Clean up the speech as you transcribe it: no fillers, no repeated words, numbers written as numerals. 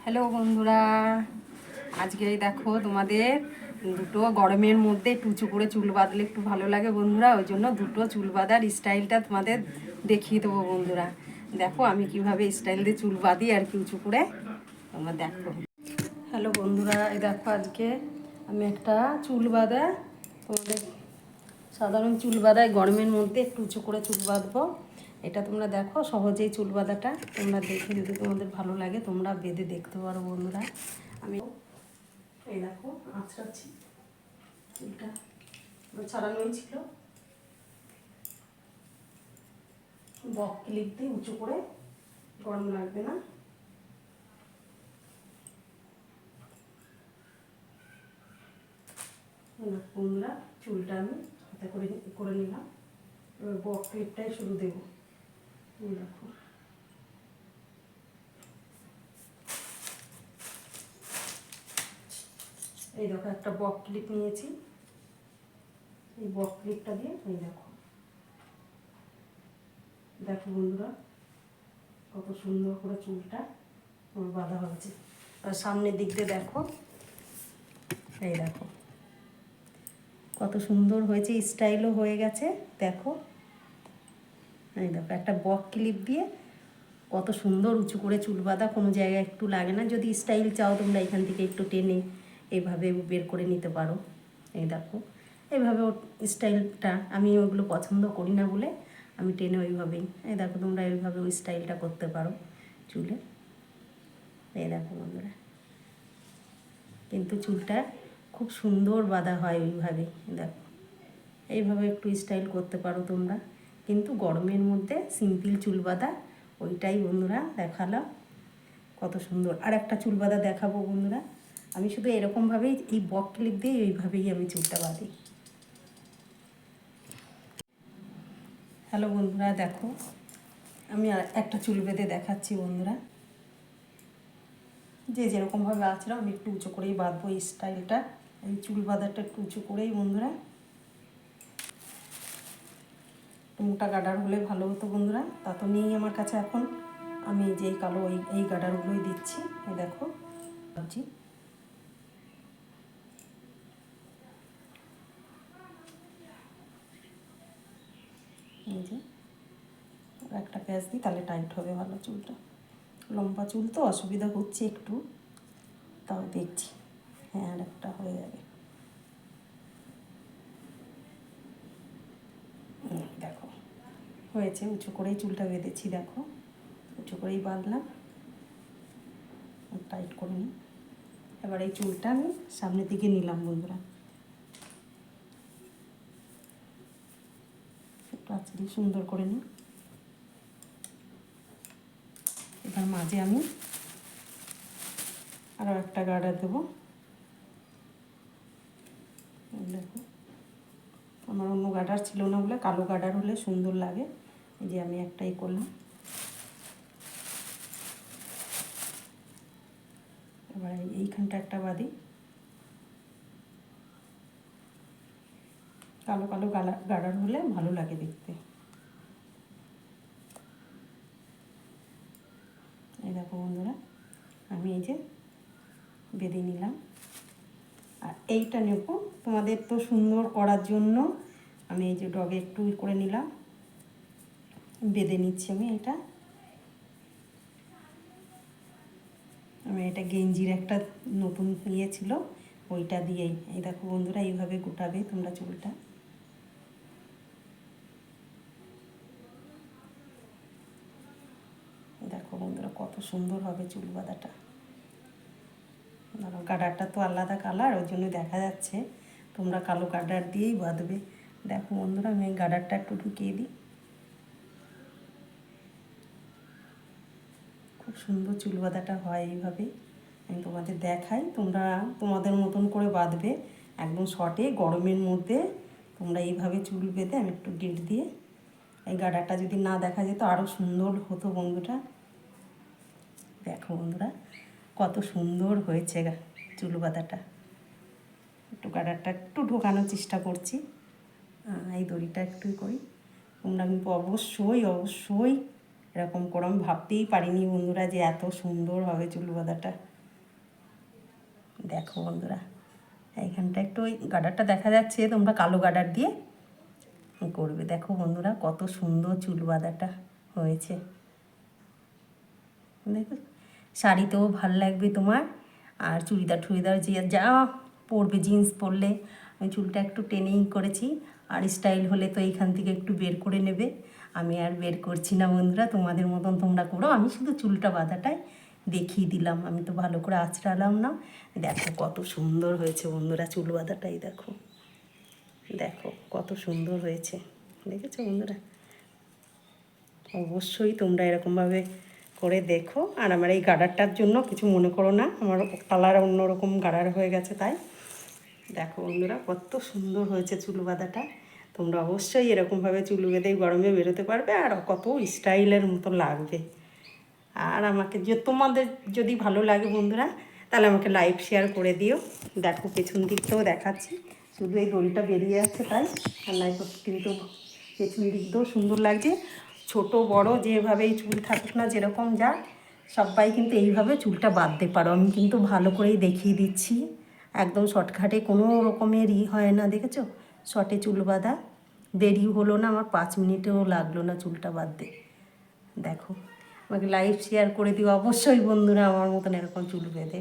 Hello বন্ধুরা, আজকে দেখো তোমাদের দুটো গরমের মধ্যে একটু উঁচু করে চুল বাঁধলে একটু ভালো লাগে বন্ধুরা। ওই জন্য দুটো চুল বাঁধার স্টাইলটা তোমাদের দেখিয়ে দেবো বন্ধুরা। দেখো আমি কিভাবে স্টাইল দিয়ে চুল বাঁধি আর কি উঁচু করে, তোমরা দেখো। হ্যালো বন্ধুরা, এই দেখো আজকে আমি একটা চুল বাঁধা তোমাদের সাধারণ চুল বাঁধায় গরমের মধ্যে একটু উঁচু করে চুল বাঁধবো। এটা তোমরা দেখো সহজেই চুল বাঁধাটা তোমরা দেখে যদি তোমাদের ভালো লাগে তোমরা বেঁধে দেখতে পারো বন্ধুরা। আমি এই দেখো আঁচড়াচ্ছি, চুলটা ছাড়ানোই ছিল, বক ক্লিপ দিয়ে উঁচু করে, গরম লাগবে না। বন্ধুরা চুলটা আমি হাতে করে করে নিলাম, এবার বক ক্লিপটাই শুরু দেবো। দেখো এই দেখো একটা বক ক্লিপ নিয়েছি, এই বক ক্লিপটা দিয়ে এই দেখো দেখো বন্ধুরা কত সুন্দর করে চুলটা আমার বাঁধা হয়েছে। আর সামনের দিক দিয়ে দেখো, এই দেখো কত সুন্দর হয়েছে, স্টাইলও হয়ে গেছে। দেখো এই দেখো একটা বক ক্লিপ দিয়ে কত সুন্দর উঁচু করে চুল বাঁধা, কোনো জায়গায় একটু লাগে না। যদি স্টাইল চাও তোমরা এখান থেকে একটু টেনে এইভাবে বের করে নিতে পারো। এই দেখো এইভাবে স্টাইলটা, আমি ওগুলো পছন্দ করি না বলে আমি টেনে ওইভাবেই, এই দেখো তোমরা এইভাবে ওই স্টাইলটা করতে পারো চুলে। এই দেখো বন্ধুরা, কিন্তু চুলটা খুব সুন্দর বাঁধা হয় ওইভাবে। দেখো এইভাবে একটু স্টাইল করতে পারো তোমরা, কিন্তু গরমের মধ্যে সিম্পল চুল বাঁধা ওইটাই বন্ধুরা দেখালাম। কত সুন্দর আর একটা চুল বাঁধা দেখাবো বন্ধুরা। আমি শুধু এরকমভাবেই এই বক ক্লিপ দিয়ে এইভাবেই আমি চুলটা বাঁধি। হ্যালো বন্ধুরা, দেখো আমি আর একটা চুল বেঁধে দেখাচ্ছি বন্ধুরা। যে যেরকমভাবে আছড়া আমি একটু উঁচু করেই বাঁধবো এই স্টাইলটা, এই চুল বাঁধাটা একটু উঁচু করেই বন্ধুরা। মোটা গাডার হলে ভালো হতো বন্ধুরা, তা তো নেই আমার কাছে এখন। আমি যেই কালো এই গাডারগুলোই দিচ্ছি। এই দেখো ভাবছি এই যে একটা প্যাচ দিই, তাহলে টাইট হবে ভালো চুলটা। লম্বা চুল তো অসুবিধা হচ্ছে একটু, তাও দেখছি। হ্যাঁ আর একটা হয়ে যাবে। দেখো হয়েছে, উঁচু করেই চুলটা বেঁধেছি। দেখো উঁচু করেই বাঁধলাম, টাইট করে নিই। এবার এই চুলটা আমি সামনের দিকে নিলাম বন্ধুরা, একটু আঁচড়ি সুন্দর করে নিই। এবার মাঝে আমি আরও একটা গার্ডার দেবো। দেখো আমার অন্য গার্ডার ছিল না বলে, কালো গার্ডার হলে সুন্দর লাগে। এই যে আমি একটাই করলাম। এবার এইখানটা একটা বাঁধি, কালো কালো গার্ডার হলে ভালো লাগে দেখতে। এই দেখো বন্ধুরা আমি এই যে বেঁধে নিলাম। আর এইটা নেব তোমাদের তো সুন্দর করার জন্য আমি এই যে ডগে একটু করে নিলাম, বেঁধে নিচ্ছি আমি। আমি এটা গেঞ্জির একটা নতুন ইয়ে ছিল, ওইটা দিয়েই। এই দেখো বন্ধুরা এইভাবে গোটাবে তোমরা চুলটা। দেখো বন্ধুরা কত সুন্দর হবে চুল বাঁধাটা। গাডারটা তো আলাদা কালার, ওই জন্য দেখা যাচ্ছে, তোমরা কালো গাডার দিয়েই বাঁধবে। দেখো বন্ধুরা আমি এই গাডারটা একটু ঢুকিয়ে দিই। খুব সুন্দর চুল বাঁধাটা হয় এইভাবে। আমি তোমাদের দেখাই, তোমরা তোমাদের মতন করে বাঁধবে একদম শর্টে। গরমের মধ্যে তোমরা এইভাবে চুল বেঁধে, আমি একটু গেট দিয়ে এই গাডারটা যদি না দেখা যেত আরও সুন্দর হতো বন্ধুরা। দেখো বন্ধুরা কত সুন্দর হয়েছে চুল বাঁধাটা। একটু গাডারটা একটু ঢোকানোর চেষ্টা করছি, এই দড়িটা একটু করি। তোমরা কিন্তু অবশ্যই অবশ্যই এরকম করে আমি ভাবতেই পারিনি বন্ধুরা যে এত সুন্দর হবে চুল বাঁধাটা। দেখো বন্ধুরা, এইখানটা একটু ওই গার্ডারটা দেখা যাচ্ছে, তোমরা কালো গার্ডার দিয়ে করবে। দেখো বন্ধুরা কত সুন্দর চুল বাঁধাটা হয়েছে। দেখো শাড়িতেও ভাল লাগবে তোমার, আর চুড়িদার টুড়িদার যে যা পরবে, জিন্স পরলে। আমি চুলটা একটু টেনেই করেছি, আর স্টাইল হলে তো এইখান থেকে একটু বের করে নেবে। আমি আর বের করছি না বন্ধুরা, তোমাদের মতন তোমরা করো, আমি শুধু চুলটা বাঁধাটাই দেখিয়ে দিলাম, আমি তো ভালো করে আঁচড়ালাম না। দেখো কত সুন্দর হয়েছে বন্ধুরা চুল বাঁধাটাই, দেখো দেখো কত সুন্দর হয়েছে, দেখেছো বন্ধুরা? অবশ্যই তোমরা এরকমভাবে করে দেখো। আর আমার এই গার্ডারটার জন্য কিছু মনে করো না, আমার কালার অন্যরকম গার্ডার হয়ে গেছে তাই। দেখো বন্ধুরা কত সুন্দর হয়েছে চুল বাঁধাটা। তোমরা অবশ্যই এরকমভাবে চুল বেঁধে গরমে বেরোতে পারবে, আর কত স্টাইলের মতো লাগবে। আর আমাকে যে তোমাদের যদি ভালো লাগে বন্ধুরা, তাহলে আমাকে লাইক শেয়ার করে দিও। দেখো পেছন দিকটাও দেখাচ্ছি, শুধু এই দড়িটা বেরিয়ে যাচ্ছে তাই, আর লাইক কিন্তু পেছন দিক দিয়েও সুন্দর লাগছে। ছোট বড় যেভাবেই চুল থাকুক না, যেরকম যা, সবাই কিন্তু এইভাবে চুলটা বাঁধতে পারো। আমি কিন্তু ভালো করেই দেখিয়ে দিচ্ছি, একদম শর্টকাটে, কোনো রকমের হয় না, দেখেছো? শর্টে চুল বাঁধা, দেরি হলো না, আমার 5 মিনিটেও লাগলো না চুলটা বাঁধতে। দেখো, আমাকে লাইক শেয়ার করে দিও অবশ্যই বন্ধুরা, আমার মতন এরকম চুল বেঁধে।